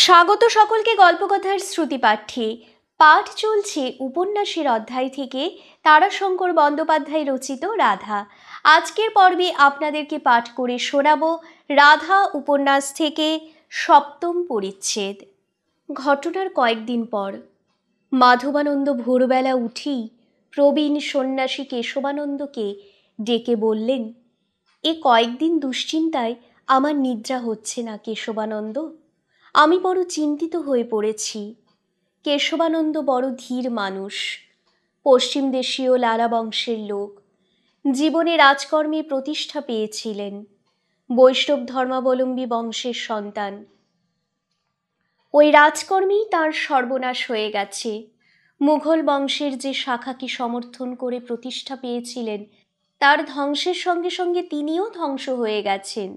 স্বাগত সকলকে গল্পকথার শ্রুতিপাঠ্যে। পাঠ চলছে উপন্যাসের অধ্যায় থেকে তারাশঙ্কর বন্দ্যোপাধ্যায় রচিত রাধা। আজকের পর্বে আপনাদেরকে পাঠ করে শোনাব রাধা উপন্যাস থেকে সপ্তম পরিচ্ছেদ। ঘটনার কয়েকদিন পর মাধবানন্দ ভোরবেলা উঠেই প্রবীণ সন্ন্যাসী কেশবানন্দকে ডেকে বললেন, এ কয়েকদিন দুশ্চিন্তায় আমার নিদ্রা হচ্ছে না কেশবানন্দ, আমি বড় চিন্তিত হয়ে পড়েছি। কেশবানন্দ বড় ধীর মানুষ, পশ্চিম দেশীয় লালা বংশের লোক, জীবনে রাজকর্মে প্রতিষ্ঠা পেয়েছিলেন, বৈষ্ণব ধর্মাবলম্বী বংশের সন্তান। ওই রাজকর্মেই তার সর্বনাশ হয়ে গেছে। মুঘল বংশের যে শাখাকে সমর্থন করে প্রতিষ্ঠা পেয়েছিলেন, তার ধ্বংসের সঙ্গে সঙ্গে তিনিও ধ্বংস হয়ে গেছেন।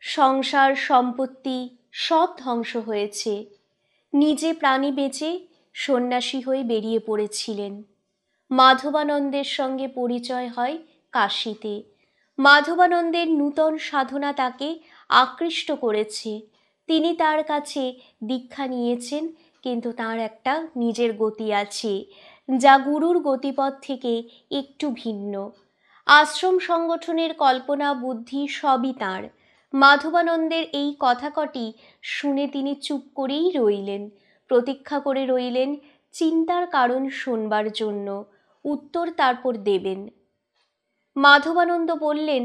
সংসার সম্পত্তি সব ধ্বংস হয়েছে। নিজে প্রাণী বেঁচে সন্ন্যাসী হয়ে বেরিয়ে পড়েছিলেন। মাধবানন্দের সঙ্গে পরিচয় হয় কাশীতে। মাধবানন্দের নূতন সাধনা তাকে আকৃষ্ট করেছে। তিনি তার কাছে দীক্ষা নিয়েছেন, কিন্তু তার একটা নিজের গতি আছে, যা গুরুর গতিপথ থেকে একটু ভিন্ন। আশ্রম সংগঠনের কল্পনা বুদ্ধি সবই তাঁর। মাধবানন্দের এই কথা কটি শুনে তিনি চুপ করেই রইলেন, প্রতীক্ষা করে রইলেন চিন্তার কারণ শোনবার জন্য। উত্তর তারপর দেবেন। মাধবানন্দ বললেন,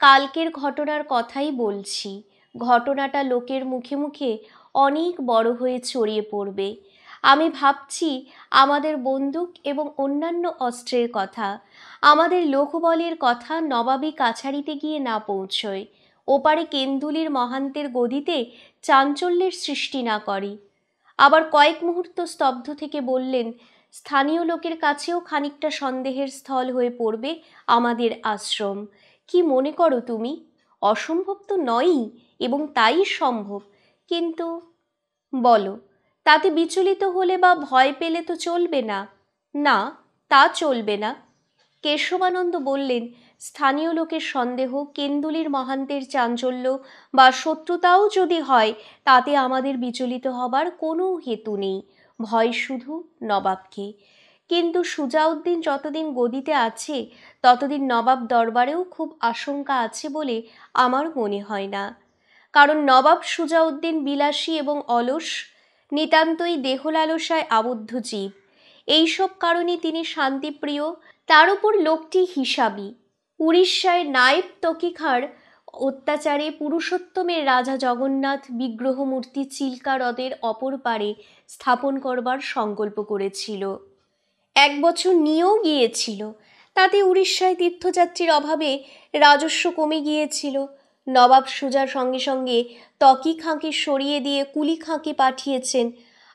কালকের ঘটনার কথাই বলছি। ঘটনাটা লোকের মুখে মুখে অনেক বড় হয়ে ছড়িয়ে পড়বে। আমি ভাবছি আমাদের বন্দুক এবং অন্যান্য অস্ত্রের কথা, আমাদের লোকবলের কথা নবাবী কাছারিতে গিয়ে না পৌঁছয়, ওপারে কেন্দুলির মহান্তের গদিতে চাঞ্চল্যের সৃষ্টি না করে। আবার কয়েক মুহূর্ত স্তব্ধ থেকে বললেন, স্থানীয় লোকের কাছেও খানিকটা সন্দেহের স্থল হয়ে পড়বে আমাদের আশ্রম। কি মনে করো তুমি? অসম্ভব তো নয়ই, এবং তাই সম্ভব। কিন্তু বলো, তাতে বিচলিত হলে বা ভয় পেলে তো চলবে না। না, তা চলবে না। কেশবানন্দ বললেন, স্থানীয় লোকের সন্দেহ, কেন্দুলির মহান্তের চাঞ্চল্য বা শত্রুতাও যদি হয়, তাতে আমাদের বিচলিত হবার কোনো হেতু নেই। ভয় শুধু নবাবকে। কিন্তু সুজাউদ্দিন যতদিন গদিতে আছে, ততদিন নবাব দরবারেও খুব আশঙ্কা আছে বলে আমার মনে হয় না। কারণ নবাব সুজাউদ্দিন বিলাসী এবং অলস, নিতান্তই দেহলালসায় আবদ্ধ জীব। এইসব কারণে তিনি শান্তিপ্রিয়। তার উপর লোকটি হিসাবী। উড়িষ্যায় নায়েব তকিখার অত্যাচারে পুরুষোত্তমের রাজা জগন্নাথ বিগ্রহ মূর্তি চিল্কা হ্রদের অপর পারে স্থাপন করবার সংকল্প করেছিল। 1 বছর নিয়েও গিয়েছিল। তাতে উড়িষ্যায় তীর্থযাত্রীর অভাবে রাজস্ব কমে গিয়েছিল। নবাব সুজার সঙ্গে সঙ্গে তকি খাঁকে সরিয়ে দিয়ে কুলি খাঁকে পাঠিয়েছেন।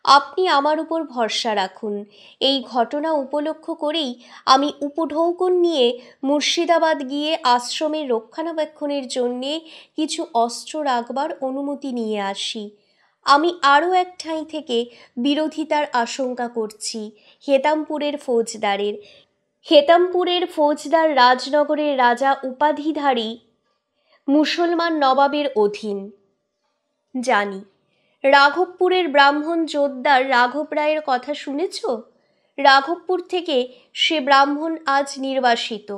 আপনি আমার উপর ভরসা রাখুন। এই ঘটনা উপলক্ষ করেই আমি উপঢৌকন নিয়ে মুর্শিদাবাদ গিয়ে আশ্রমের রক্ষণাবেক্ষণের জন্যে কিছু অস্ত্র রাখবার অনুমতি নিয়ে আসি। আমি আরও এক ঠাঁই থেকে বিরোধিতার আশঙ্কা করছি, হেতামপুরের ফৌজদারের। হেতামপুরের ফৌজদার রাজনগরের রাজা উপাধিধারী মুসলমান নবাবের অধীন। জানি। রাঘবপুরের ব্রাহ্মণ জোদ্দার রাঘব রায়ের কথা শুনেছ? রাঘবপুর থেকে সে ব্রাহ্মণ আজ নির্বাসিত।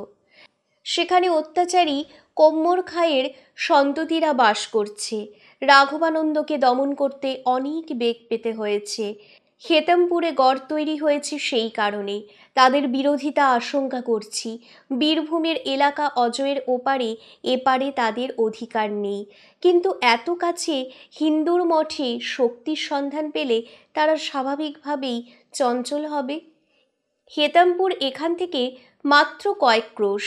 সেখানে অত্যাচারী কোম্মর খাঁয়ের সন্ততিরা বাস করছে। রাঘবানন্দকে দমন করতে অনেক বেগ পেতে হয়েছে। হেতামপুরে গড় তৈরি হয়েছে সেই কারণে। তাদের বিরোধিতা আশঙ্কা করছি। বীরভূমের এলাকা অজয়ের ওপারে এপারে তাদের অধিকার নেই। কিন্তু এত কাছে হিন্দুর মঠে শক্তির সন্ধান পেলে তারা স্বাভাবিকভাবেই চঞ্চল হবে। হেতামপুর এখান থেকে মাত্র কয়েক ক্রোশ।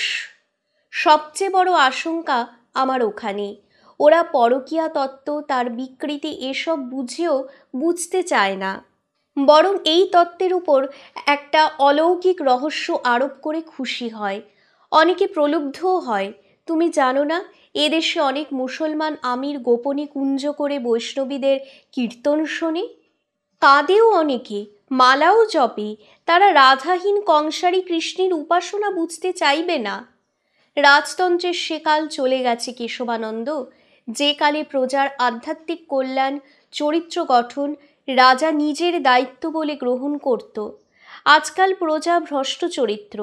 সবচেয়ে বড় আশঙ্কা আমার ওখানে। ওরা পরকীয়া তত্ত্ব, তার বিকৃতি এসব বুঝেও বুঝতে চায় না, বরং এই তত্ত্বের উপর একটা অলৌকিক রহস্য আরোপ করে খুশি হয়। অনেকে প্রলুব্ধও হয়। তুমি জানো না, এদেশে অনেক মুসলমান আমির গোপনে কুঞ্জ করে বৈষ্ণবীদের কীর্তন শোনে, কাঁদেও অনেকে, মালাও জপে। তারা রাধাহীন কংসারী কৃষ্ণের উপাসনা বুঝতে চাইবে না। রাজতন্ত্রের সেকাল চলে গেছে কেশবানন্দ, যে কালে প্রজার আধ্যাত্মিক কল্যাণ চরিত্র গঠন রাজা নিজের দায়িত্ব বলে গ্রহণ করত। আজকাল প্রজা ভ্রষ্ট চরিত্র,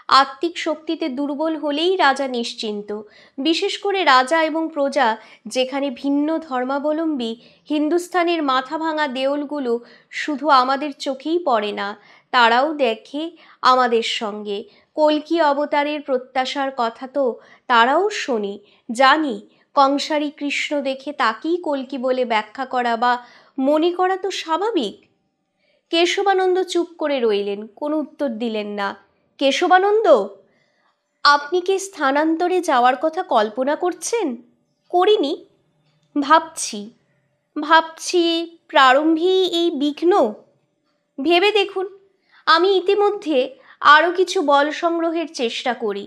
আত্মিক শক্তিতে দুর্বল হলেই রাজা নিশ্চিন্ত। বিশেষ করে রাজা এবং প্রজা যেখানে ভিন্ন ধর্মাবলম্বী, হিন্দুস্থানের মাথা ভাঙা দেউলগুলো শুধু আমাদের চোখেই পড়ে না, তারাও দেখে আমাদের সঙ্গে। কল্কি অবতারের প্রত্যাশার কথা তো তারাও শোনে, জানি। কংসারী কৃষ্ণ দেখে তাকেই কল্কি বলে ব্যাখ্যা করা বা মনে করা তো স্বাভাবিক। কেশবানন্দ চুপ করে রইলেন, কোনো উত্তর দিলেন না। কেশবানন্দ, আপনি কি স্থানান্তরে যাওয়ার কথা কল্পনা করছেন? করিনি, ভাবছি ভাবছি প্রারম্ভেই এই বিঘ্ন। ভেবে দেখুন, আমি ইতিমধ্যে আরও কিছু বল সংগ্রহের চেষ্টা করি,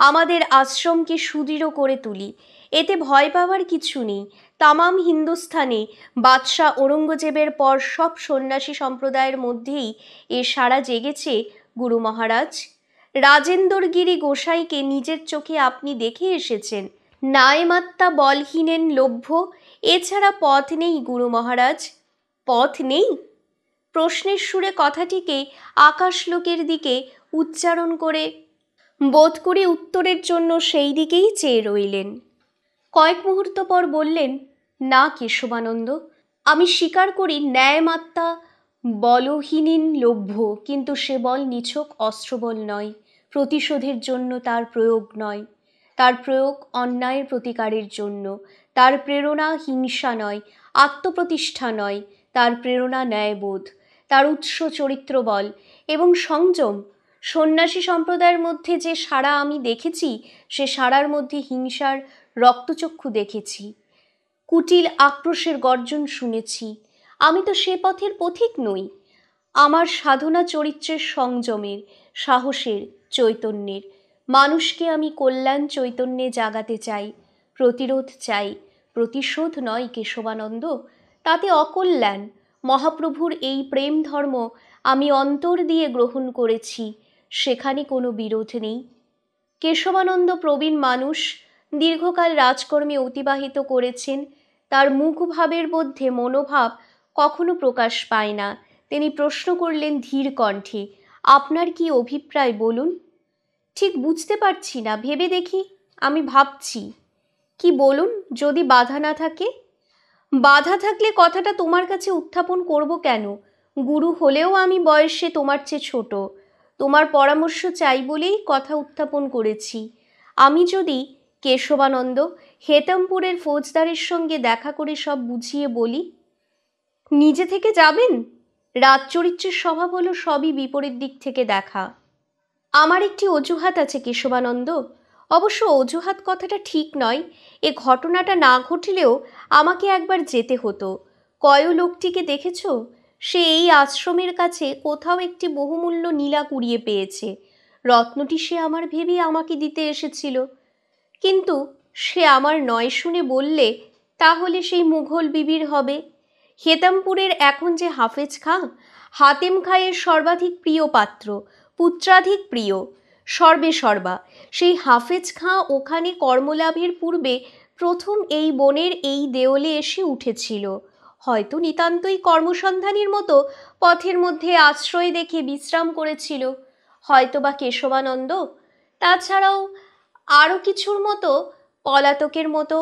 আমাদের আশ্রমকে সুদৃঢ় করে তুলি। এতে ভয় পাওয়ার কিছু নেই। তামাম হিন্দুস্থানে বাদশাহ ঔরঙ্গজেবের পর সব সন্ন্যাসী সম্প্রদায়ের মধ্যেই এ সাড়া জেগেছে গুরু মহারাজ। রাজেন্দরগিরি গোসাইকে নিজের চোখে আপনি দেখে এসেছেন। নায়মাত্তা বলহীনেন লভ্য, এছাড়া পথ নেই গুরু মহারাজ। পথ নেই? প্রশ্নের সুরে কথাটিকে আকাশলোকের দিকে উচ্চারণ করে বোধ করি উত্তরের জন্য সেই দিকেই চেয়ে রইলেন। কয়েক মুহূর্ত পর বললেন, না কেশবানন্দ, আমি স্বীকার করি ন্যায়মাত্রা বলহীনিন লভ্য, কিন্তু সে বল নিছক অস্ত্রবল নয়, প্রতিশোধের জন্য তার প্রয়োগ নয়, তার প্রয়োগ অন্যায়ের প্রতিকারের জন্য। তার প্রেরণা হিংসা নয়, আত্মপ্রতিষ্ঠা নয়, তার প্রেরণা ন্যায়বোধ, তার উৎস চরিত্র বল এবং সংযম। সন্ন্যাসী সম্প্রদায়ের মধ্যে যে সাড়া আমি দেখেছি, সে সাড়ার মধ্যে হিংসার রক্তচক্ষু দেখেছি, কুটিল আক্রোশের গর্জন শুনেছি। আমি তো সে পথের পথিক নই। আমার সাধনা চরিত্রের সংযমের, সাহসের, চৈতন্যের। মানুষকে আমি কল্যাণ চৈতন্যে জাগাতে চাই, প্রতিরোধ চাই, প্রতিশোধ নয় কেশবানন্দ, তাতে অকল্যাণ। মহাপ্রভুর এই প্রেম ধর্ম আমি অন্তর দিয়ে গ্রহণ করেছি, সেখানে কোনো বিরোধ নেই। কেশবানন্দ প্রবীণ মানুষ, দীর্ঘকাল রাজকর্মে অতিবাহিত করেছেন। তার মুখভাবের মধ্যে মনোভাব কখনো প্রকাশ পায় না। তিনি প্রশ্ন করলেন ধীর কণ্ঠে, আপনার কি অভিপ্রায় বলুন? ঠিক বুঝতে পারছি না, ভেবে দেখি। আমি ভাবছি। কি বলুন, যদি বাধা না থাকে? বাধা থাকলে কথাটা তোমার কাছে উত্থাপন করব কেন? গুরু হলেও আমি বয়সে তোমার চেয়ে ছোট। তোমার পরামর্শ চাই বলেই কথা উত্থাপন করেছি। আমি যদি কেশবানন্দ হেতমপুরের ফৌজদারের সঙ্গে দেখা করে সব বুঝিয়ে বলি, নিজে থেকে যাবেন? রাজচরিত্রের স্বভাব হলো সবই বিপরীত দিক থেকে দেখা। আমার একটি অজুহাত আছে কেশবানন্দ। অবশ্য অজুহাত কথাটা ঠিক নয়, এ ঘটনাটা না ঘটলেও আমাকে একবার যেতে হতো। কয় লোকটিকে দেখেছ? সে এই আশ্রমের কাছে কোথাও একটি বহুমূল্য নীলা কুড়িয়ে পেয়েছে। রত্নটি সে আমার ভেবেই আমাকে দিতে এসেছিল, কিন্তু সে আমার নয় শুনে বললে তাহলে সেই মুঘল বিবির হবে। হেতামপুরের এখন যে হাফেজ খাঁ, হাতেম খাঁয়ের সর্বাধিক প্রিয় পাত্র, পুত্রাধিক প্রিয়, সর্বে সর্বা। সেই হাফেজ খাঁ ওখানে কর্মলাভের পূর্বে প্রথম এই বনের এই দেওলে এসে উঠেছিল। হয়তো নিতান্তই কর্মসন্ধানীর মতো পথের মধ্যে আশ্রয় দেখে বিশ্রাম করেছিল, হয়তো বা কেশবানন্দ। তাছাড়াও আরও কিছুর মতো, পলাতকের মতো।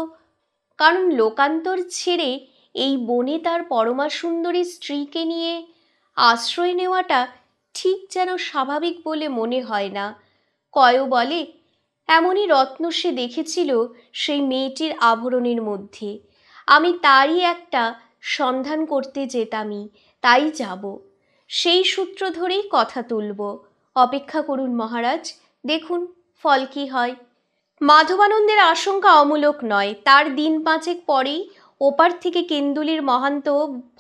কারণ লোকান্তর ছেড়ে এই বনে তার পরমা সুন্দরী স্ত্রীকে নিয়ে আশ্রয় নেওয়াটা ঠিক যেন স্বাভাবিক বলে মনে হয় না। কয় বলে এমনই রত্ন সে দেখেছিল সেই মেয়েটির আভরণের মধ্যে। আমি তারই একটা সন্ধান করতে যেতামই, তাই যাব। সেই সূত্র ধরেই কথা তুলব। অপেক্ষা করুন মহারাজ, দেখুন ফল কি হয়। মাধবানন্দের আশঙ্কা অমূলক নয়। তার দিন পাঁচেক পরেই ওপার থেকে কেন্দুলির মহান্ত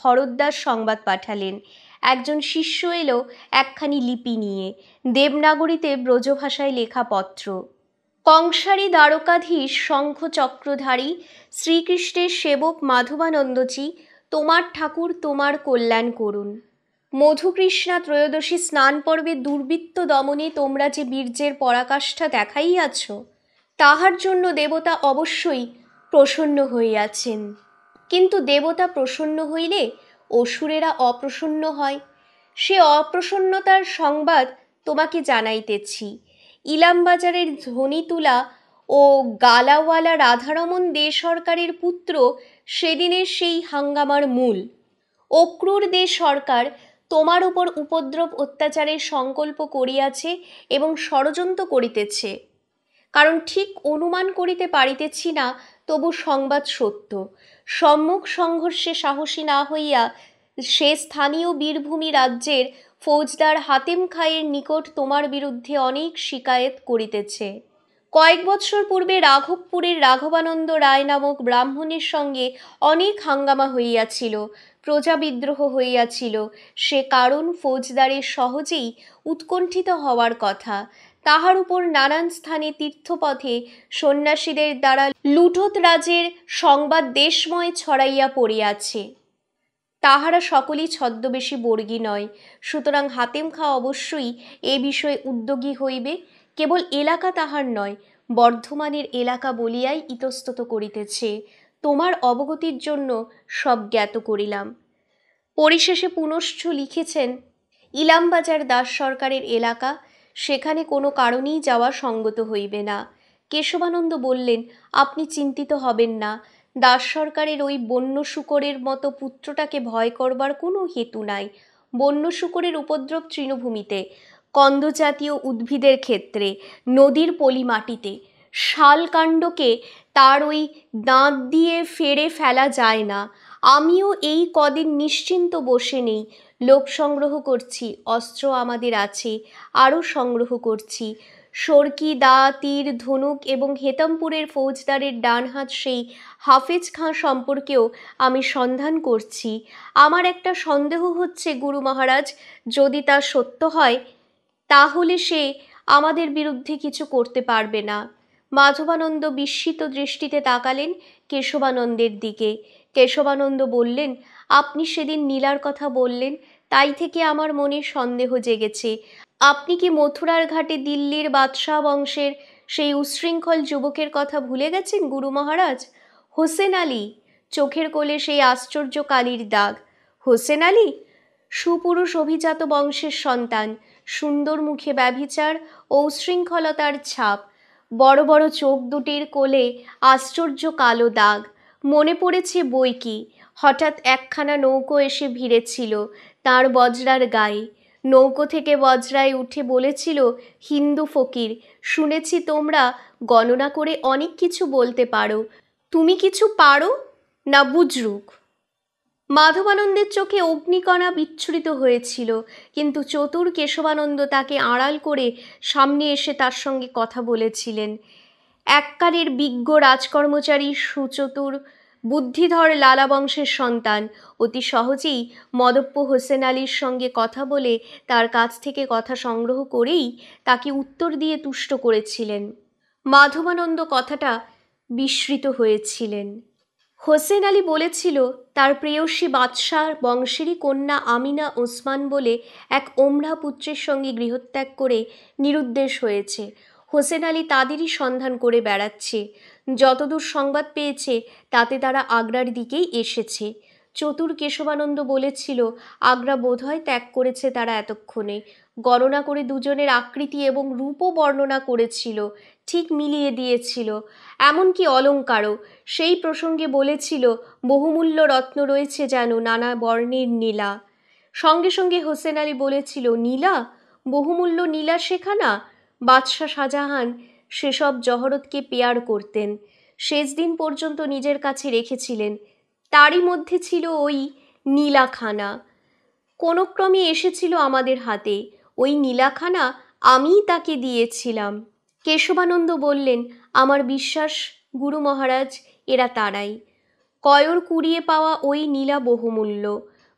ভরদ্বাজ সংবাদ পাঠালেন। একজন শিষ্য এলো একখানি লিপি নিয়ে, দেবনাগরীতে ব্রজভাষায় লেখা পত্র। কংসারী দ্বারকাধীশ শঙ্খ চক্রধারী শ্রীকৃষ্ণের সেবক মাধবানন্দজি, তোমার ঠাকুর তোমার কল্যাণ করুন। মধুকৃষ্ণা ত্রয়োদশী স্নান পর্বে দুর্বৃত্ত দমনে তোমরা যে বীর্যের পরাকাষ্ঠা দেখাইয়াছ, তাহার জন্য দেবতা অবশ্যই প্রসন্ন হইয়াছেন। কিন্তু দেবতা প্রসন্ন হইলে অসুরেরা অপ্রসন্ন হয়। সে অপ্রসন্নতার সংবাদ তোমাকে জানাইতেছি। ইলামবাজারের ধনীতুলা ও গালাওয়ালা রাধারমণ দে সরকারের পুত্র সেদিনের সেই হাঙ্গামার মূল। অক্রূর দে সরকার তোমার উপর উপদ্রব অত্যাচারের সংকল্প করিয়াছে এবং ষড়যন্ত্র করিতেছে। কারণ ঠিক অনুমান করিতে পারিতেছি না, তবু সংবাদ সত্য। সম্মুখ সংঘর্ষে সাহসী না হইয়া সে স্থানীয় বীরভূমি রাজ্যের ফৌজদার হাতেম খাঁয়ের নিকট তোমার বিরুদ্ধে অনেক শিকায়েত করিতেছে। কয়েক বৎসর পূর্বে রাঘবপুরের রাঘবানন্দ রায় নামক ব্রাহ্মণের সঙ্গে অনেক হাঙ্গামা হইয়াছিল, প্রজা বিদ্রোহ হইয়াছিল। সে কারণ ফৌজদারের সহজেই উৎকণ্ঠিত হওয়ার কথা। তাহার উপর নানান স্থানে তীর্থপথে সন্ন্যাসীদের দ্বারা লুঠত রাজের সংবাদ দেশময় ছড়াইয়া পড়িয়াছে। তাহারা সকলেই ছদ্মবেশী বর্গী নয়, সুতরাং হাতেম খাঁ অবশ্যই এ বিষয়ে উদ্যোগী হইবে। কেবল এলাকা তাহার নয়, বর্ধমানের এলাকা বলিয়াই ইতস্তত করিতেছে। তোমার অবগতির জন্য সব জ্ঞাত করিলাম। পরিশেষে পুনশ্চ লিখেছেন, ইলামবাজার দাস সরকারের এলাকা, সেখানে কোনো কারণেই যাওয়া সঙ্গত হইবে না। কেশবানন্দ বললেন, আপনি চিন্তিত হবেন না। দাস সরকারের ওই বন্য শূকরের মতো পুত্রটাকে ভয় করবার কোনো হেতু নাই। বন্য শূকরের উপদ্রব তৃণভূমিতে, কন্দজাতীয় উদ্ভিদের ক্ষেত্রে, নদীর পলিমাটিতে। শালকাণ্ডকে তার ওই দাঁত দিয়ে ফেড়ে ফেলা যায় না। আমিও এই কদিন নিশ্চিন্ত বসে নেই, লোক সংগ্রহ করছি, অস্ত্র আমাদের আছে, আরও সংগ্রহ করছি। সরকি, দা, তীর, ধনুক এবং হেতমপুরের ফৌজদারের ডান হাত সেই হাফেজ খাঁ সম্পর্কেও আমি সন্ধান করছি। আমার একটা সন্দেহ হচ্ছে গুরু মহারাজ, যদি তা সত্য হয় তাহলে সে আমাদের বিরুদ্ধে কিছু করতে পারবে না। মাধবানন্দ বিস্মিত দৃষ্টিতে তাকালেন কেশবানন্দের দিকে। কেশবানন্দ বললেন, আপনি সেদিন নীলার কথা বললেন, তাই থেকে আমার মনে সন্দেহ জেগেছে। আপনি কি মথুরার ঘাটে দিল্লির বাদশাহ বংশের সেই উচ্ছৃঙ্খল যুবকের কথা ভুলে গেছেন গুরু মহারাজ? হোসেন আলী, চোখের কোলে সেই আশ্চর্য কালির দাগ। হোসেন আলী সুপুরুষ অভিজাত বংশের সন্তান, সুন্দর মুখে ব্যভিচার ও উচ্ছৃঙ্খলতার ছাপ, বড় বড় চোখ দুটির কোলে আশ্চর্য কালো দাগ। মনে পড়েছে বই কি, হঠাৎ একখানা নৌকো এসে ভিড়েছিল তার বজরার গায়ে। নৌকো থেকে বজরায় উঠে বলেছিল, হিন্দু ফকির, শুনেছি তোমরা গণনা করে অনেক কিছু বলতে পারো, তুমি কিছু পারো না বুজরুক? মাধবানন্দের চোখে অগ্নিকণা বিচ্ছুরিত হয়েছিল, কিন্তু চতুর কেশবানন্দ তাকে আড়াল করে সামনে এসে তার সঙ্গে কথা বলেছিলেন। এককালের বিজ্ঞ রাজকর্মচারী সুচতুর বুদ্ধিধর লালা বংশের সন্তান অতি সহজেই মদপ্প হোসেন আলীর সঙ্গে কথা বলে তার কাছ থেকে কথা সংগ্রহ করেই তাকে উত্তর দিয়ে তুষ্ট করেছিলেন। মাধবানন্দ কথাটা বিস্মৃত হয়েছিলেন। হোসেন আলী বলেছিল, তার প্রেয়সী বাদশাহ বংশেরই কন্যা আমিনা ওসমান বলে এক ওমরা পুত্রের সঙ্গে গৃহত্যাগ করে নিরুদ্দেশ হয়েছে। হোসেন আলী তাদেরই সন্ধান করে বেড়াচ্ছে। যতদূর সংবাদ পেয়েছে তাতে তারা আগ্রার দিকেই এসেছে। চতুর কেশবানন্দ বলেছিল, আগ্রা বোধহয় ত্যাগ করেছে তারা এতক্ষণে। গণনা করে দুজনের আকৃতি এবং রূপও বর্ণনা করেছিল, ঠিক মিলিয়ে দিয়েছিল, এমনকি অলঙ্কারও। সেই প্রসঙ্গে বলেছিল, বহুমূল্য রত্ন রয়েছে যেন নানা বর্ণের নীলা। সঙ্গে সঙ্গে হোসেন আলী বলেছিল, নীলা? বহুমূল্য নীলা সেখানা? বাদশাহ শাহজাহান সেসব জহরতকে পেয়ার করতেন, শেষ দিন পর্যন্ত নিজের কাছে রেখেছিলেন। তারই মধ্যে ছিল ওই নীলাখানা। কোনো ক্রমে এসেছিল আমাদের হাতে। ওই নীলাখানা আমিই তাকে দিয়েছিলাম। কেশবানন্দ বললেন, আমার বিশ্বাস গুরু মহারাজ, এরা তারাই। কয়র কুড়িয়ে পাওয়া ওই নীলা বহুমূল্য,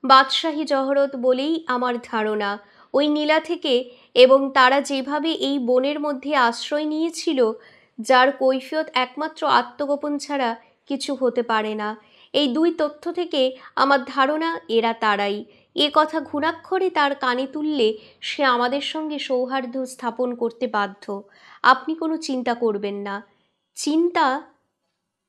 বাদশাহী জহরত বলেই আমার ধারণা। ওই নীলা থেকে, এবং তারা যেভাবে এই বনের মধ্যে আশ্রয় নিয়েছিল, যার কৈফিয়ত একমাত্র আত্মগোপন ছাড়া কিছু হতে পারে না, এই দুই তথ্য থেকে আমার ধারণা এরা তারাই। এ কথা ঘুণাক্ষরে তার কানে তুললে সে আমাদের সঙ্গে সৌহার্দ্য স্থাপন করতে বাধ্য। আপনি কোনো চিন্তা করবেন না। চিন্তা?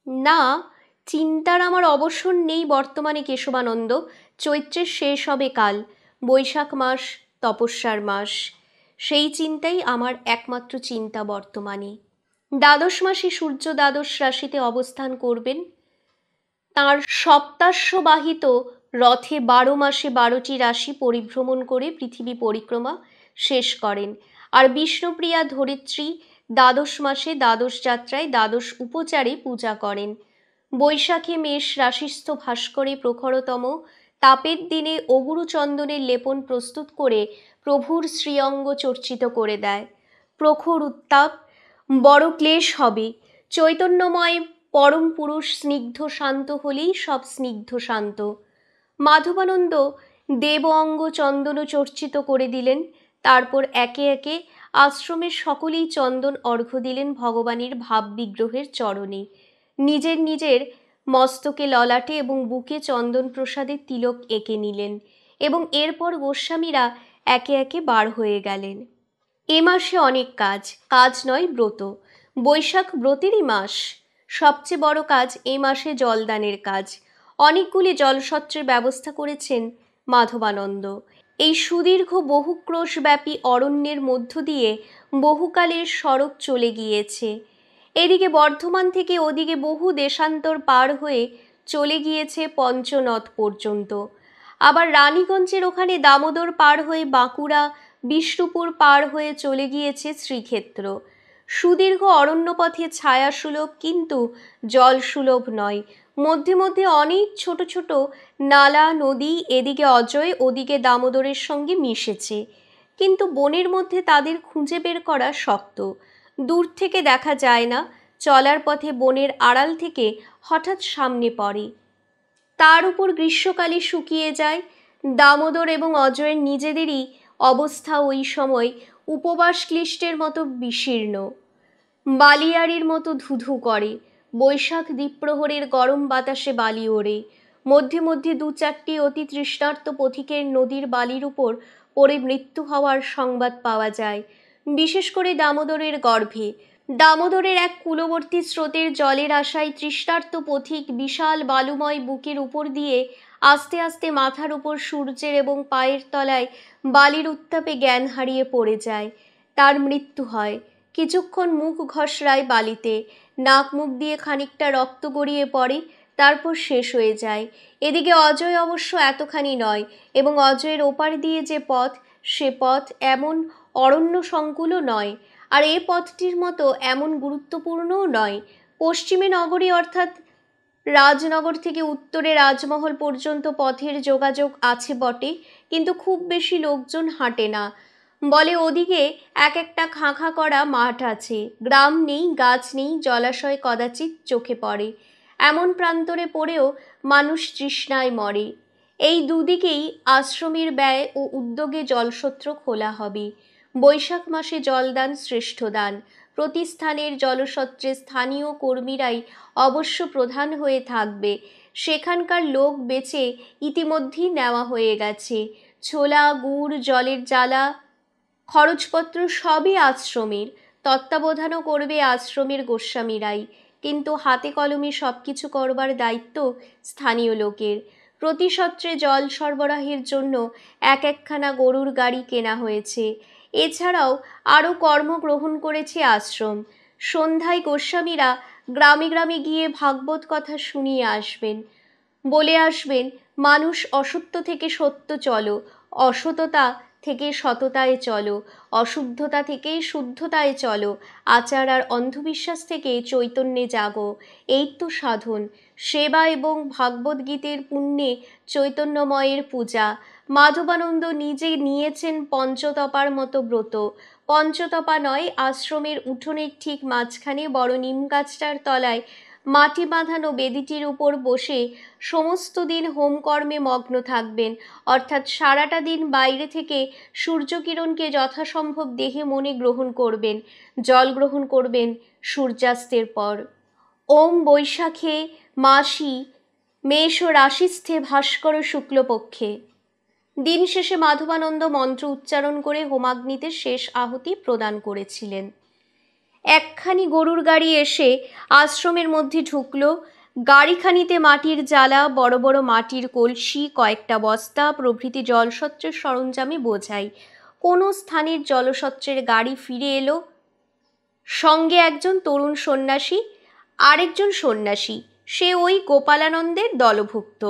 না, চিন্তার আমার অবসর নেই বর্তমানে কেশবানন্দ। চৈত্রের শেষ হবে কাল, বৈশাখ মাস তপস্যার মাস। সেই চিন্তাই আমার একমাত্র চিন্তা বর্তমানে। দ্বাদশ মাসে সূর্য দ্বাদশ রাশিতে অবস্থান করবেন। তাঁর সপ্তাশ্ববাহিত রথে 12 মাসে 12টি রাশি পরিভ্রমণ করে পৃথিবী পরিক্রমা শেষ করেন। আর বিষ্ণুপ্রিয়া ধরিত্রী দ্বাদশ মাসে দ্বাদশ যাত্রায় দ্বাদশ উপচারে পূজা করেন। বৈশাখে মেষ রাশিস্থ ভাস্করে প্রখরতম তাপের দিনে অগুরু চন্দনের লেপন প্রস্তুত করে প্রভুর শ্রীঅঙ্গ চর্চিত করে দেয়। প্রখর উত্তাপ, বড় ক্লেশ হবে। চৈতন্যময় পরম পুরুষ স্নিগ্ধ শান্ত হলেই সব স্নিগ্ধ শান্ত। মাধবানন্দ দেব অঙ্গ চন্দন চর্চিত করে দিলেন। তারপর একে একে আশ্রমের সকলেই চন্দন অর্ঘ্য দিলেন ভগবানের ভাব বিগ্রহের চরণে। নিজের নিজের মস্তকে, ললাটে এবং বুকে চন্দন প্রসাদের তিলক এঁকে নিলেন এবং এরপর গোস্বামীরা একে একে বার হয়ে গেলেন। এ মাসে অনেক কাজ, কাজ নয় ব্রত। বৈশাখ ব্রতেরই মাস। সবচেয়ে বড় কাজ এ মাসে জলদানের কাজ। অনেকগুলি জলসত্রের ব্যবস্থা করেছেন মাধবানন্দ। এই সুদীর্ঘ বহুক্রোশব্যাপী অরণ্যের মধ্য দিয়ে বহুকালের সড়ক চলে গিয়েছে। এদিকে বর্ধমান থেকে ওদিকে বহু দেশান্তর পার হয়ে চলে গিয়েছে পঞ্চনদ পর্যন্ত। আবার রানীগঞ্জের ওখানে দামোদর পার হয়ে বাঁকুড়া, বিষ্ণুপুর পার হয়ে চলে গিয়েছে শ্রীক্ষেত্র। সুদীর্ঘ অরণ্যপথে ছায়াসুলভ কিন্তু জলসুলভ নয়। মধ্যে মধ্যে অনেক ছোট ছোট নালা নদী এদিকে অজয় ওদিকে দামোদরের সঙ্গে মিশেছে, কিন্তু বনের মধ্যে তাদের খুঁজে বের করা শক্ত। দূর থেকে দেখা যায় না, চলার পথে বনের আড়াল থেকে হঠাৎ সামনে পড়ে। তার উপর গ্রীষ্মকালে শুকিয়ে যায়। দামোদর এবং অজয়ের নিজেদেরই অবস্থা ওই সময় উপবাস ক্লিষ্টের মতো বিশীর্ণ, বালিয়াড়ির মতো ধুধু করে। বৈশাখ দ্বীপ্রহরের গরম বাতাসে বালি ওড়ে। মধ্যে মধ্যে দু চারটি অতি তৃষ্ণার্ত পথিকের নদীর বালির উপর পড়ে মৃত্যু হওয়ার সংবাদ পাওয়া যায়, বিশেষ করে দামোদরের গর্ভে। দামোদরের এক কূলবর্তী স্রোতের জলের আশায় তৃষ্ণার্ত পথিক বিশাল বালুময় বুকের উপর দিয়ে আস্তে আস্তে মাথার উপর সূর্যের এবং পায়ের তলায় বালির উত্তাপে জ্ঞান হারিয়ে পড়ে যায়। তার মৃত্যু হয়। কিছুক্ষণ মুখ ঘষড়ায় বালিতে, নাক মুখ দিয়ে খানিকটা রক্ত গড়িয়ে পড়ে, তারপর শেষ হয়ে যায়। এদিকে অজয় অবশ্য এতখানি নয়, এবং অজয়ের ওপার দিয়ে যে পথ, সে পথ এমন অরণ্য সংকুলও নয়, আর এ পথটির মতো এমন গুরুত্বপূর্ণও নয়। পশ্চিমে নগরী অর্থাৎ রাজনগর থেকে উত্তরে রাজমহল পর্যন্ত পথের যোগাযোগ আছে বটে, কিন্তু খুব বেশি লোকজন হাঁটে না। বলে ওদিকে এক একটা খাঁ খাঁ করা মাঠ আছে, গ্রাম নেই, গাছ নেই, জলাশয় কদাচিৎ চোখে পড়ে। এমন প্রান্তরে পড়েও মানুষ তৃষ্ণায় মরে। এই দুদিকেই আশ্রমের ব্যয় ও উদ্যোগে জলসত্র খোলা হবে। বৈশাখ মাসে জলদান শ্রেষ্ঠ দান। প্রতি স্থানের জলসত্রে স্থানীয় কর্মীরাই অবশ্য প্রধান হয়ে থাকবে। সেখানকার লোক বেচে ইতিমধ্যেই নেওয়া হয়ে গেছে। ছোলা, গুড়, জলের জ্বালা, খরচপত্র সবই আশ্রমের। তত্ত্বাবধানও করবে আশ্রমের গোস্বামীরাই, কিন্তু হাতে কলমে সব কিছু করবার দায়িত্ব স্থানীয় লোকের। প্রতি সত্রে জল সরবরাহের জন্য এক একখানা গরুর গাড়ি কেনা হয়েছে। এছাড়াও আরও কর্ম গ্রহণ করেছে আশ্রম। সন্ধ্যায় গোস্বামীরা গ্রামে গ্রামে গিয়ে ভাগবত কথা শুনিয়ে আসবেন, বলে আসবেন, মানুষ অসত্য থেকে সত্য চলো, অসততা থেকে সততায় চলো, অশুদ্ধতা থেকে শুদ্ধতায় চলো, আচার আর অন্ধবিশ্বাস থেকে চৈতন্যে জাগো। এই তো সাধন। সেবা এবং ভাগবত গীতের পুণ্যে চৈতন্যময়ের পূজা। মাধবানন্দ নিজে নিয়েছেন পঞ্চতপার মতো ব্রত। পঞ্চতপা নয়, আশ্রমের উঠোনের ঠিক মাঝখানে বড় নিম গাছটার তলায় মাটি বাঁধানো বেদিটির উপর বসে সমস্ত দিন হোমকর্মে মগ্ন থাকবেন, অর্থাৎ সারাটা দিন বাইরে থেকে সূর্যকিরণকে যথাসম্ভব দেহে মনে গ্রহণ করবেন। জল গ্রহণ করবেন সূর্যাস্তের পর। ওম বৈশাখে মাসি মেষ রাশিস্থে ভাস্কর শুক্লপক্ষে। দিন শেষে মাধবানন্দ মন্ত্র উচ্চারণ করে হোমাগ্নিতে শেষ আহুতি প্রদান করেছিলেন। একখানি গরুর গাড়ি এসে আশ্রমের মধ্যে ঢুকল। গাড়িখানিতে মাটির জালা, বড় বড় মাটির কলসি, কয়েকটা বস্তা প্রভৃতি জলসচ্চের সরঞ্জামে বোঝাই। কোনো স্থানের জলসচ্চের গাড়ি ফিরে এলো, সঙ্গে একজন তরুণ সন্ন্যাসী, আরেকজন সন্ন্যাসী, সে ওই গোপালানন্দের দলভুক্ত।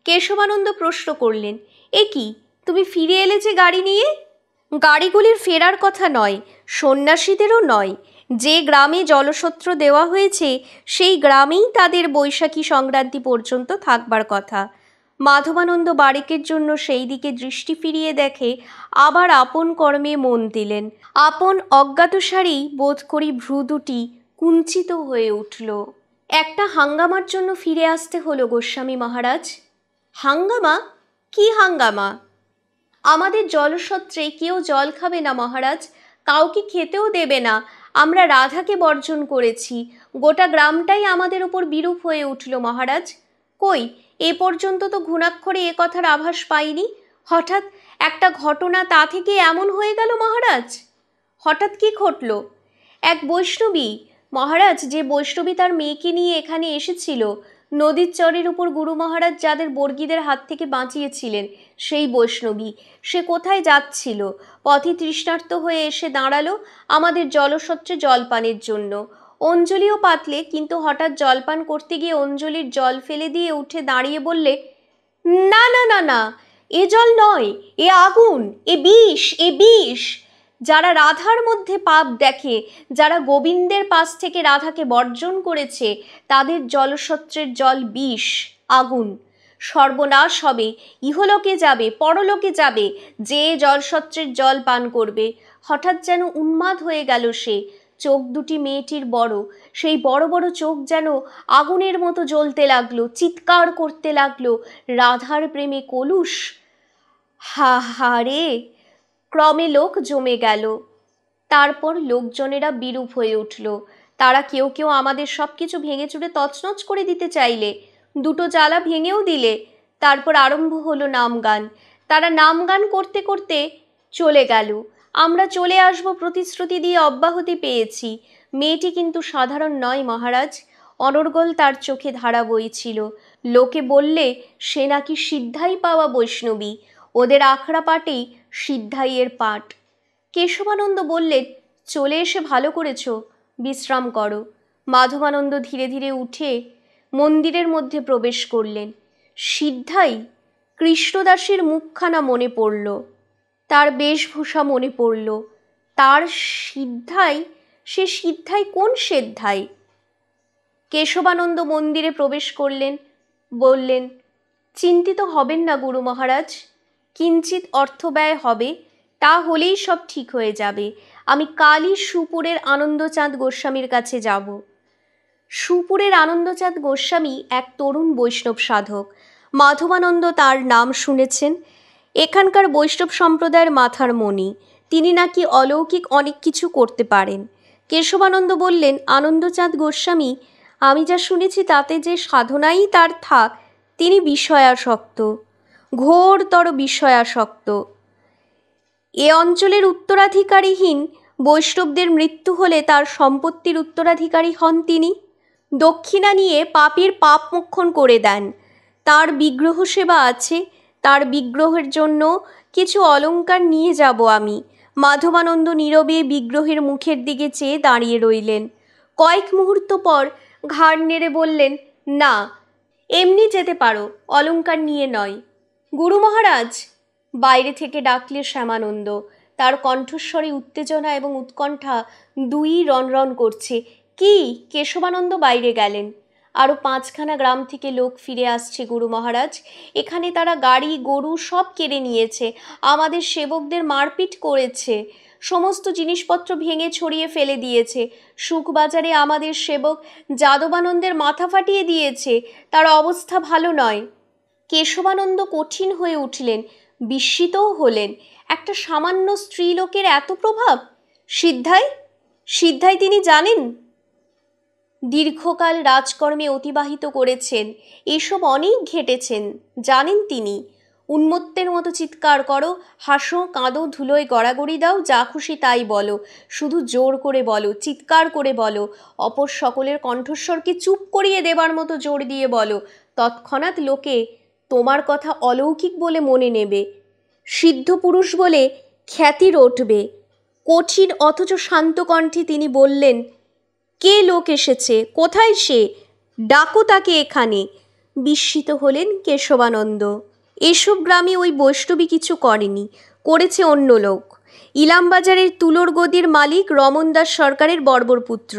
কেশবানন্দ প্রশ্ন করলেন, এ কি, তুমি ফিরে এলে যে গাড়ি নিয়ে? গাড়িগুলির ফেরার কথা নয়, সন্ন্যাসীদেরও নয়। যে গ্রামে জলসত্র দেওয়া হয়েছে সেই গ্রামেই তাদের বৈশাখী সংক্রান্তি পর্যন্ত থাকবার কথা। মাধবানন্দ বারেকের জন্য সেই দিকে দৃষ্টি ফিরিয়ে দেখে আবার আপন কর্মে মন দিলেন। আপন অজ্ঞাতসারেই বোধ করি ভ্রু দুটি কুঞ্চিত হয়ে উঠল। একটা হাঙ্গামার জন্য ফিরে আসতে হলো গোস্বামী মহারাজ। হাঙ্গামা? কি হাঙ্গামা? আমাদের জলসত্রে কেউ জল খাবে না মহারাজ, কাউকে খেতেও দেবে না। আমরা রাধাকে বর্জন করেছি। গোটা গ্রামটাই আমাদের ওপর বিরূপ হয়ে উঠল মহারাজ। কই, এ পর্যন্ত তো ঘুণাক্ষরে এ কথার আভাস পাইনি। হঠাৎ একটা ঘটনা, তা থেকে এমন হয়ে গেল মহারাজ। হঠাৎ কি ঘটল? এক বৈষ্ণবী মহারাজ, যে বৈষ্ণবী তার মেয়েকে নিয়ে এখানে এসেছিল, নদীর চরের উপর গুরু মহারাজ যাদের বর্গীদের হাত থেকে বাঁচিয়েছিলেন, সেই বৈষ্ণবী, সে কোথায় যাচ্ছিল, পথে তৃষ্ণার্ত হয়ে এসে দাঁড়ালো আমাদের জলসচ্চে জলপানের জন্য। অঞ্জলিও পাতলে, কিন্তু হঠাৎ জলপান করতে গিয়ে অঞ্জলির জল ফেলে দিয়ে উঠে দাঁড়িয়ে বললে, না না না না, এ জল নয়, এ আগুন, এ বিষ, এ বিষ। যারা রাধার মধ্যে পাপ দেখে, যারা গোবিন্দের পাশ থেকে রাধাকে বর্জন করেছে, তাদের জলসত্রের জল বিষ, আগুন। সর্বনাশ হবে, ইহলোকে যাবে, পরলোকে যাবে যে জলসত্রের জল পান করবে। হঠাৎ যেন উন্মাদ হয়ে গেল সে। চোখ দুটি মেয়েটির বড়, সেই বড় বড় চোখ যেন আগুনের মতো জ্বলতে লাগলো, চিৎকার করতে লাগলো, রাধার প্রেমে কলুষ। হা হা রে! ক্রমে লোক জমে গেল। তারপর লোকজনেরা বিরূপ হয়ে উঠল। তারা কেউ কেউ আমাদের সব কিছু ভেঙে চুরে তছনছ করে দিতে চাইলে, দুটো জ্বালা ভেঙেও দিলে। তারপর আরম্ভ হলো নাম গান। তারা নাম গান করতে করতে চলে গেল। আমরা চলে আসব প্রতিশ্রুতি দিয়ে অব্যাহতি পেয়েছি। মেয়েটি কিন্তু সাধারণ নয় মহারাজ। অনর্গল তার চোখে ধারা বইছিল। লোকে বললে সে নাকি সিদ্ধাই পাওয়া বৈষ্ণবী। ওদের আখড়া পাটেই সিদ্ধাইয়ের পাট। কেশবানন্দ বললেন, চলে এসে ভালো করেছ, বিশ্রাম করো। মাধবানন্দ ধীরে ধীরে উঠে মন্দিরের মধ্যে প্রবেশ করলেন। সিদ্ধাই, কৃষ্ণদাসের মুখখানা মনে পড়ল, তার বেশভূষা মনে পড়ল। তার সিদ্ধাই, সে সিদ্ধাই কোন সেদ্ধাই? কেশবানন্দ মন্দিরে প্রবেশ করলেন, বললেন, চিন্তিত হবেন না গুরু মহারাজ, কিঞ্চিত অর্থ ব্যয় হবে, তা হলেই সব ঠিক হয়ে যাবে। আমি কালই সুপুরের আনন্দচাঁদ গোস্বামীর কাছে যাব। সুপুরের আনন্দচাঁদ গোস্বামী এক তরুণ বৈষ্ণব সাধক। মাধবানন্দ তার নাম শুনেছেন। এখানকার বৈষ্ণব সম্প্রদায়ের মাথার মণি। তিনি নাকি অলৌকিক অনেক কিছু করতে পারেন। কেশবানন্দ বললেন, আনন্দচাঁদ গোস্বামী, আমি যা শুনেছি তাতে যে সাধনাই তার থাক, তিনি বিষয়াসক্ত, ঘোরতর বিষয়াসক্ত। এ অঞ্চলের উত্তরাধিকারীহীন বৈষ্ণবদের মৃত্যু হলে তার সম্পত্তির উত্তরাধিকারী হন তিনি। দক্ষিণা নিয়ে পাপীর পাপ মোক্ষণ করে দেন। তার বিগ্রহ সেবা আছে, তার বিগ্রহের জন্য কিছু অলংকার নিয়ে যাব আমি। মাধবানন্দ নীরবে বিগ্রহের মুখের দিকে চেয়ে দাঁড়িয়ে রইলেন। কয়েক মুহূর্ত পর ঘাড় নেড়ে বললেন, না, এমনি যেতে পারো, অলংকার নিয়ে নয়। গুরু মহারাজ! বাইরে থেকে ডাকলে শ্যামানন্দ। তার কণ্ঠস্বরে উত্তেজনা এবং উৎকণ্ঠা দুই রনরন করছে। কি? কেশবানন্দ বাইরে গেলেন। আরও 5খানা গ্রাম থেকে লোক ফিরে আসছে গুরু মহারাজ। এখানে তারা গাড়ি গরু সব কেড়ে নিয়েছে, আমাদের সেবকদের মারপিট করেছে, সমস্ত জিনিসপত্র ভেঙে ছড়িয়ে ফেলে দিয়েছে। সুখবাজারে আমাদের সেবক যাদবানন্দের মাথা ফাটিয়ে দিয়েছে, তার অবস্থা ভালো নয়। কেশবানন্দ কঠিন হয়ে উঠলেন, বিস্মিতও হলেন। একটা সামান্য স্ত্রীলোকের এত প্রভাব! সিদ্ধাই, সিদ্ধাই তিনি জানেন? দীর্ঘকাল রাজকর্মে অতিবাহিত করেছেন, এসব অনেক ঘেটেছেন, জানেন তিনি। উন্মত্তের মতো চিৎকার করো, হাসো, কাঁদো, ধুলোয় গড়াগড়ি দাও, যা খুশি তাই বলো, শুধু জোর করে বলো, চিৎকার করে বলো, অপর সকলের কণ্ঠস্বরকে চুপ করিয়ে দেবার মতো জোর দিয়ে বলো। তৎক্ষণাৎ লোকে তোমার কথা অলৌকিক বলে মনে নেবে, সিদ্ধ পুরুষ বলে খ্যাতি রটবে। কঠিন অথচ শান্ত কণ্ঠে তিনি বললেন, কে লোক এসেছে? কোথায় সে? ডাকো তাকে এখানে। বিস্মিত হলেন কেশবানন্দ। এসব গ্রামে ওই বৈষ্ণবী কিছু করেনি, করেছে অন্য লোক। ইলামবাজারের তুলোর গদির মালিক রমন দাস সরকারের বর্বর পুত্র,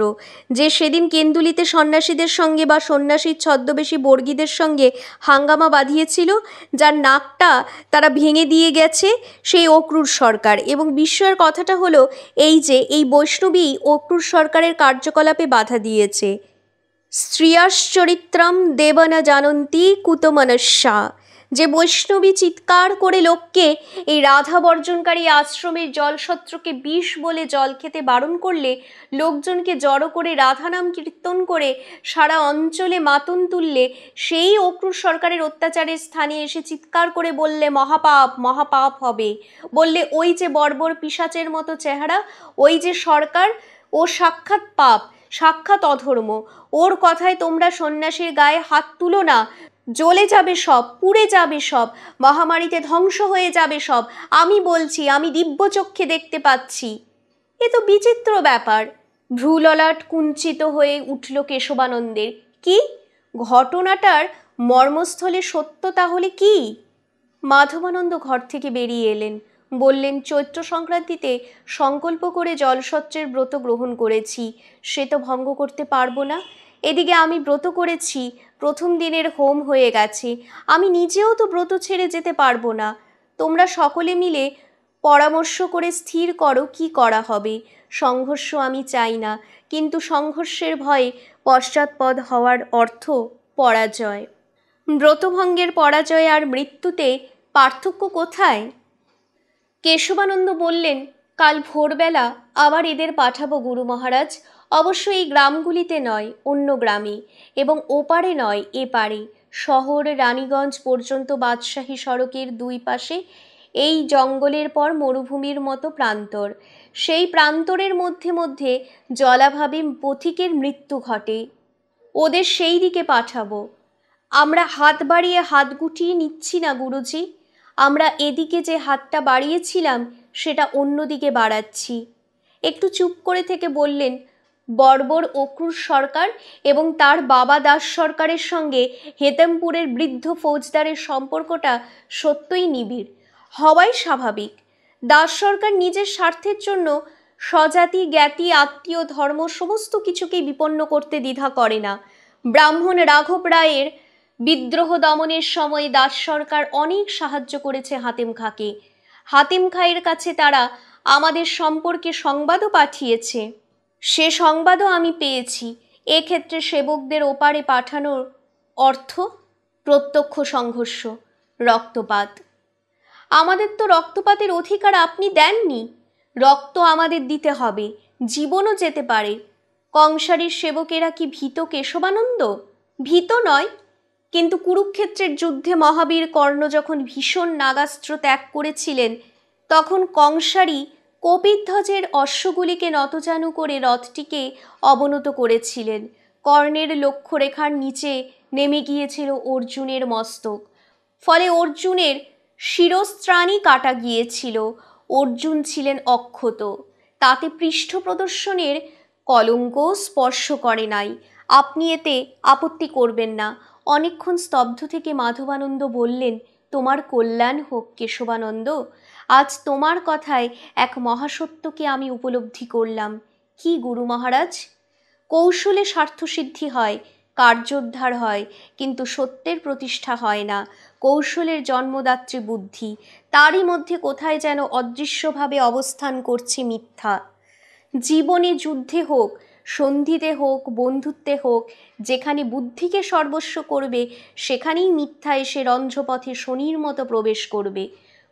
যে সেদিন কেন্দুলিতে সন্ন্যাসীদের সঙ্গে বা সন্ন্যাসীর ছদ্মবেশী বর্গীদের সঙ্গে হাঙ্গামা বাঁধিয়েছিল, যার নাকটা তারা ভেঙে দিয়ে গেছে, সেই অক্রূর সরকার। এবং বিস্ময়ের কথাটা হলো এই যে এই বৈষ্ণবী অক্রূর সরকারের কার্যকলাপে বাধা দিয়েছে। স্ত্রিয়াশ্চরিত্রম দেব না জানন্তি কুতমনস্যা। যে বৈষ্ণবী চিৎকার করে লোককে এই রাধা বর্জনকারী আশ্রমের জলসত্রকে বিষ বলে জল খেতে বারণ করলে, লোকজনকে জড়ো করে রাধা নাম কীর্তন করে সারা অঞ্চলে মাতন তুললে, সেই অক্রূর সরকারের অত্যাচারের স্থানে এসে চিৎকার করে বললে মহাপাপ, মহাপাপ হবে, বললে ওই যে বর্বর পিশাচের মতো চেহারা, ওই যে সরকার, ও সাক্ষাৎ পাপ, সাক্ষাৎ অধর্ম, ওর কথায় তোমরা সন্ন্যাসীর গায়ে হাত তুলো না, জ্বলে যাবে সব, পুড়ে যাবে সব, মহামারীতে ধ্বংস হয়ে যাবে সব, আমি বলছি, আমি দিব্যচক্ষে দেখতে পাচ্ছি। এ তো বিচিত্র ব্যাপার। ভ্রুললাট কুঞ্চিত হয়ে উঠল কেশবানন্দের। কি ঘটনাটার মর্মস্থলে সত্য তাহলে কি? মাধবানন্দ ঘর থেকে বেরিয়ে এলেন, বললেন, চৈত্র সংক্রান্তিতে সংকল্প করে জলসত্রের ব্রত গ্রহণ করেছি, সে তো ভঙ্গ করতে পারবো না। এদিকে আমি ব্রত করেছি, প্রথম দিনের হোম হয়ে গেছে, আমি নিজেও তো ব্রত ছেড়ে যেতে পারবো না। তোমরা সকলে মিলে পরামর্শ করে স্থির করো কি করা হবে। সংঘর্ষ আমি চাই না, কিন্তু সংঘর্ষের ভয়ে পশ্চাৎপদ হওয়ার অর্থ পরাজয়। ব্রতভঙ্গের পরাজয় আর মৃত্যুতে পার্থক্য কোথায়? কেশবানন্দ বললেন, কাল ভোরবেলা আবার এদের পাঠাবো গুরু মহারাজ। অবশ্য এই গ্রামগুলিতে নয়, অন্য গ্রামে, এবং ওপারে নয় এপারে, শহর রানীগঞ্জ পর্যন্ত বাদশাহী সড়কের দুই পাশে এই জঙ্গলের পর মরুভূমির মতো প্রান্তর, সেই প্রান্তরের মধ্যে মধ্যে জলাভাবে পথিকের মৃত্যু ঘটে, ওদের সেই দিকে পাঠাবো। আমরা হাত বাড়িয়ে হাত গুটিয়ে নিচ্ছি না গুরুজি, আমরা এদিকে যে হাতটা বাড়িয়েছিলাম সেটা অন্যদিকে বাড়াচ্ছি। একটু চুপ করে থেকে বললেন, বর্বর অক্রূর সরকার এবং তার বাবা দাস সরকারের সঙ্গে হেতেমপুরের বৃদ্ধ ফৌজদারের সম্পর্কটা সত্যই নিবিড়, হওয়াই স্বাভাবিক। দাস সরকার নিজের স্বার্থের জন্য স্বজাতি, জ্ঞাতি, আত্মীয়, ধর্ম সমস্ত কিছুকেই বিপন্ন করতে দ্বিধা করে না। ব্রাহ্মণ রাঘব রায়ের বিদ্রোহ দমনের সময় দাস সরকার অনেক সাহায্য করেছে হাতেম খাঁকে। হাতেম খাঁয়ের কাছে তারা আমাদের সম্পর্কে সংবাদও পাঠিয়েছে, সে সংবাদও আমি পেয়েছি। এক্ষেত্রে সেবকদের ওপারে পাঠানোর অর্থ প্রত্যক্ষ সংঘর্ষ, রক্তপাত। আমাদের তো রক্তপাতের অধিকার আপনি দেননি, রক্ত আমাদের দিতে হবে, জীবনও যেতে পারে। কংসারীর সেবকেরা কি ভীত কেশবানন্দ? ভীত নয়, কিন্তু কুরুক্ষেত্রের যুদ্ধে মহাবীর কর্ণ যখন ভীষণ নাগাস্ত্র ত্যাগ করেছিলেন, তখন কংসারী কপিধ্বজের অশ্বগুলিকে নতজানু করে রথটিকে অবনত করেছিলেন। কর্ণের লক্ষ্যরেখার নিচে নেমে গিয়েছিল অর্জুনের মস্তক, ফলে অর্জুনের শিরস্ত্রাণই কাটা গিয়েছিল। অর্জুন ছিলেন অক্ষত, তাতে পৃষ্ঠ প্রদর্শনের কলঙ্ক স্পর্শ করে নাই। আপনি এতে আপত্তি করবেন না। অনেকক্ষণ স্তব্ধ থেকে মাধবানন্দ বললেন, তোমার কল্যাণ হোক কেশবানন্দ। আজ তোমার কথায় এক মহাসত্যকে আমি উপলব্ধি করলাম। কি গুরু মহারাজ? কৌশলে স্বার্থসিদ্ধি হয়, কার্যোদ্ধার হয়, কিন্তু সত্যের প্রতিষ্ঠা হয় না। কৌশলের জন্মদাত্রী বুদ্ধি, তারই মধ্যে কোথায় যেন অদৃশ্যভাবে অবস্থান করছে মিথ্যা। জীবনে যুদ্ধে হোক, সন্ধিতে হোক, বন্ধুত্বে হোক, যেখানে বুদ্ধিকে সর্বস্ব করবে সেখানেই মিথ্যা এসে রন্ধ্রপথে শনির মতো প্রবেশ করবে।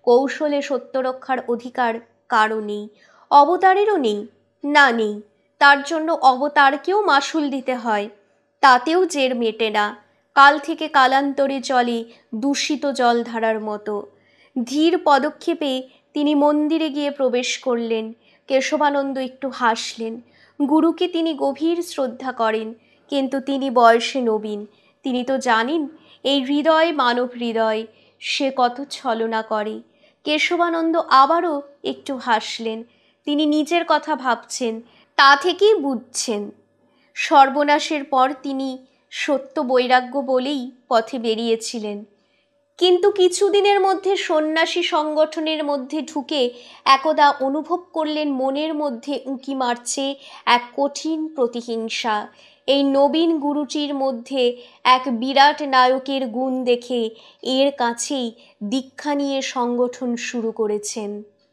কৌশলে সত্যরক্ষার অধিকার কারও নেই, অবতারেরও নেই। না, নেই। তার জন্য অবতারকেও মাশুল দিতে হয়, তাতেও জের মেটে না। কাল থেকে কালান্তরে চলে দূষিত জলধারার মতো। ধীর পদক্ষেপে তিনি মন্দিরে গিয়ে প্রবেশ করলেন। কেশবানন্দ একটু হাসলেন। গুরুকে তিনি গভীর শ্রদ্ধা করেন, কিন্তু তিনি বয়সে নবীন। তিনি তো জানেন এই হৃদয় মানব হৃদয়, সে কত ছলনা করে। কেশবানন্দ আবারও একটু হাসলেন। তিনি নিজের কথা ভাবছেন, তা থেকেই বুঝছেন সর্বনাশের পর তিনি সত্য বৈরাগ্য বলেই পথে বেরিয়েছিলেন। কিন্তু কিছুদিনের মধ্যে সন্ন্যাসী সংগঠনের মধ্যে ঢুকে একদা অনুভব করলেন মনের মধ্যে উঁকি মারছে এক কঠিন প্রতিহিংসা। এই নবীন গুরুটির মধ্যে এক বিরাট নায়কের গুণ দেখে এর কাছেই দীক্ষা নিয়ে সংগঠন শুরু করেছেন।